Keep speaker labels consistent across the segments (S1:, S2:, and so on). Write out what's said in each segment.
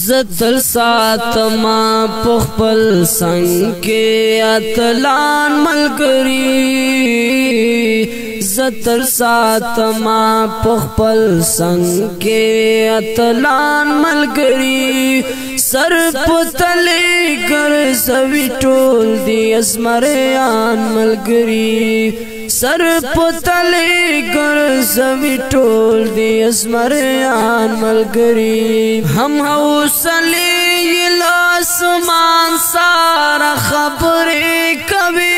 S1: زتل ساتما پخپل سنگ کے اتلان ملگری زتل ساتما پخپل سنگ کے اتلان ملگری سر پتلی گر زوی ٹول دی ازمریان ملگری سر پتلی گر زوی ٹول دی ازمریان ملگری ہم حوصلی لاسمان سارا خبریں کبھی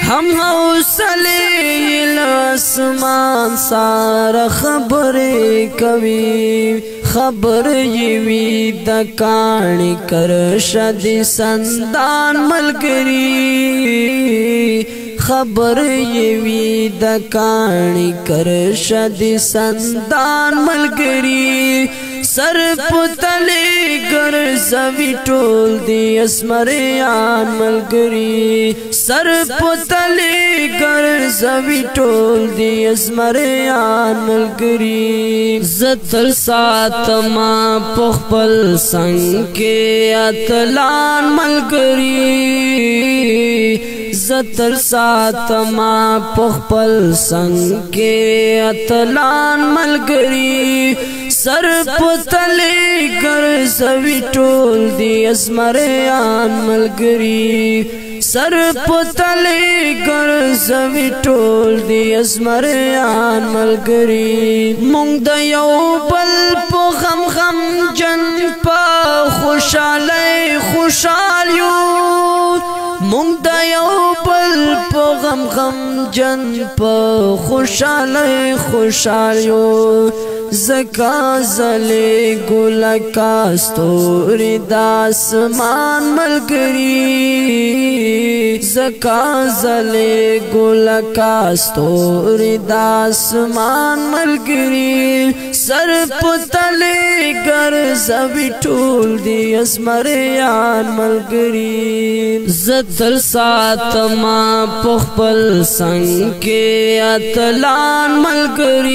S1: ہم حوصلی لاسمان سارا خبریں کبھی خبر یوی دکانی کرشد سندان ملگری خبر یوی دکانی کرشد سندان ملگری سر پتلی گر زوی ٹول دی اسمریان ملگری سر پتلی گر زوی ٹول دی اسمریان ملگری زتل ساتما پخپل سنگ کے اتلان ملگری زتل ساتما پخپل سنگ کے اتلان ملگری سر پتلی گر زوی ٹول دی ازمریان ملگری سر پتلی گر زوی ٹول دی ازمریان ملگری مونگ دا یو بل پو غم غم جن پا خوشالی خوشالیو مونگ دا یو بل پو غم غم جن پا خوشالی خوشالیو زکا زلی گولا کاستوری داسمان ملگری زکا زلی گولا کاستوری داسمان ملگری سر پتلی گر زوی ٹول دی ازمریان ملگری زتل ساتما پخپل سنگ کے اتلان ملگری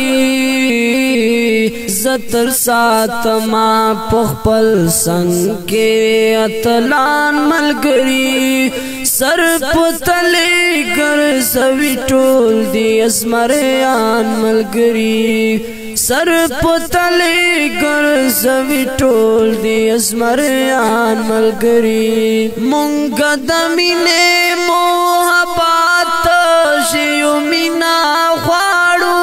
S1: زتل ساتما پخپل سنگ کے اتلان ملگری سر پتلی گر زوی ٹول دی ازمریان ملگری سر پتلی گر زوی ٹول دی ازمریان ملگری مونگ دمینے محبات شیو مینا خواڑو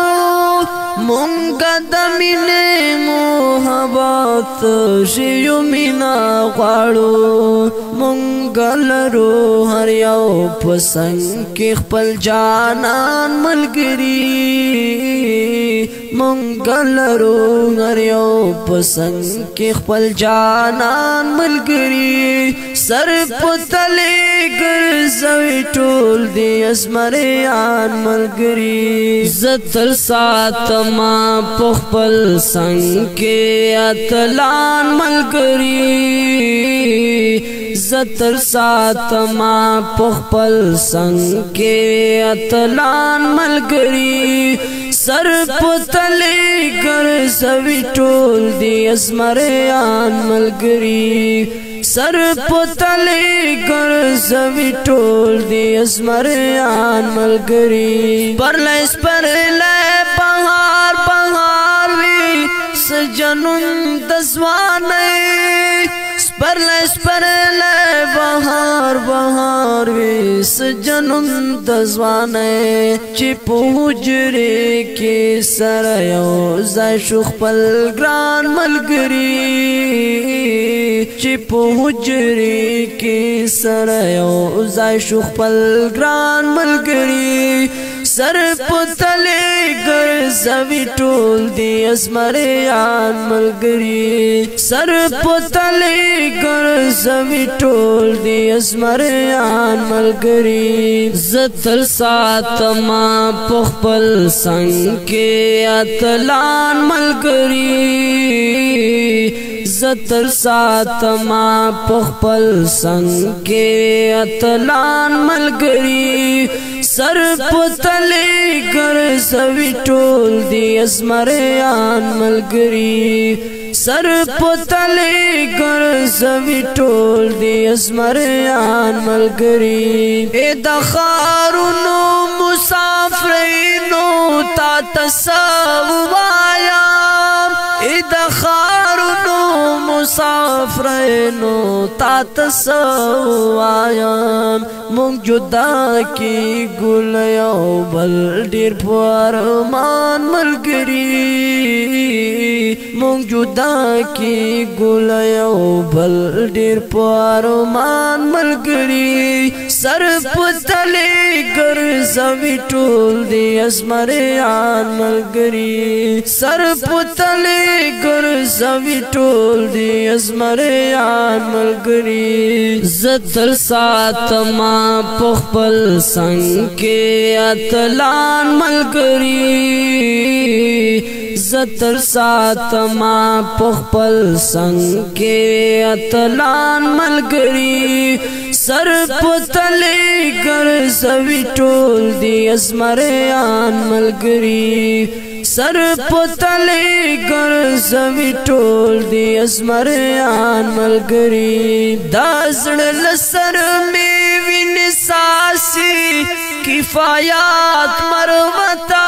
S1: مونگ دمینے محبات شیو مینا خواڑو مونگ لرو ہر یو پسنگ کی خپل جانان ملگری مونگ لرو ہر یو پسنگ کی خپل جانان ملگری سر پتلی گر زوی ٹول دی ازمریان ملگری زتل ساتما پخپل سنگ کے اتلان ملگری زتل ساتما پخپل سنگ کے اتلان ملگری سر پتلی گر زوی ٹول دی ازمریان ملگری سر پتلی گر زوی ٹول دی ازمریان ملگری پرلیس پرلے بہار بہار وی سجنن دزوانے پرلیس پرلے بہار بہار وی سجنن دزوانے چپو حجرے کے سریو زیشو خپل گران ملگری چپو حجرے کے سریو زیشو خپل گران ملگری سر پتلی گر زوی ٹول دی ازمریان ملگری سر پتلی گر زوی ٹول دی ازمریان ملگری زتل ساتما پخپل سنگ کے اتلان ملگری زتل ساتما پخپل سنگ کے اتلان ملگری سر پتلی گر زوی ٹول دی ازمریان ملگری سر پتلی ګرځوي ټول دی زمریان ملګری اے د خارونو مسافرینو تا تسوایا اے د خارونو مسافرینو تا تسوایا مونږ جدا کی ګل یو بل ډیر پرمان ملګری مونږ جدا کی ګل یو بل ډیر پرمان ملګری سر پتلی ګرځوي ټول دی زمریان ملګری سر پتلی ګرځوي ټول دی زمریان ملګری زتل ساتما پخپل څنګ کې اتلان ملګری زتر ساتما پخپل څنګ کې اتلان ملګری سر پتلی ګرځوي ټول دی زمریان ملګری سر پتلی ګرځوي ټول دی زمریان ملګری دا زړه لسر می ویني ساسي کفایات مروتا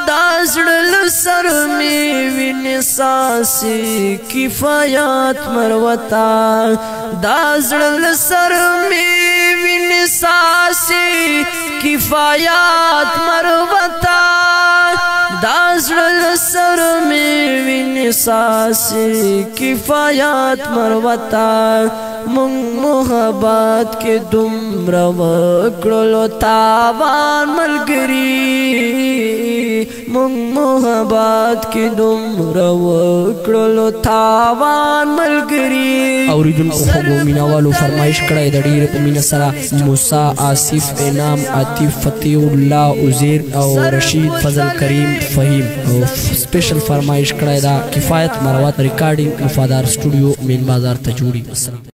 S1: دا زړه لسر می ویني ساسي کفایات مروتا دا زړه لسر می ویني ساسي کفایات مروتا دا زړه سر می ویني ساسي کفایات مروتا مونږ محبت کې دومره وکړلو تاوان ملګری مونږ محبت کې دومره وکړلو تاوان ملګری
S2: اوریدونکو خو مینوالو فرمایش کړی د ډېر په مینه سره موسی آصف انعام عاطف فتح الله عزیر او رشید فضل کریم فهیم او سپیشل فرمایش کړی دا کفایت مروت ریکارډینګ وفادار سټوډیو مین بازار ته جوړي.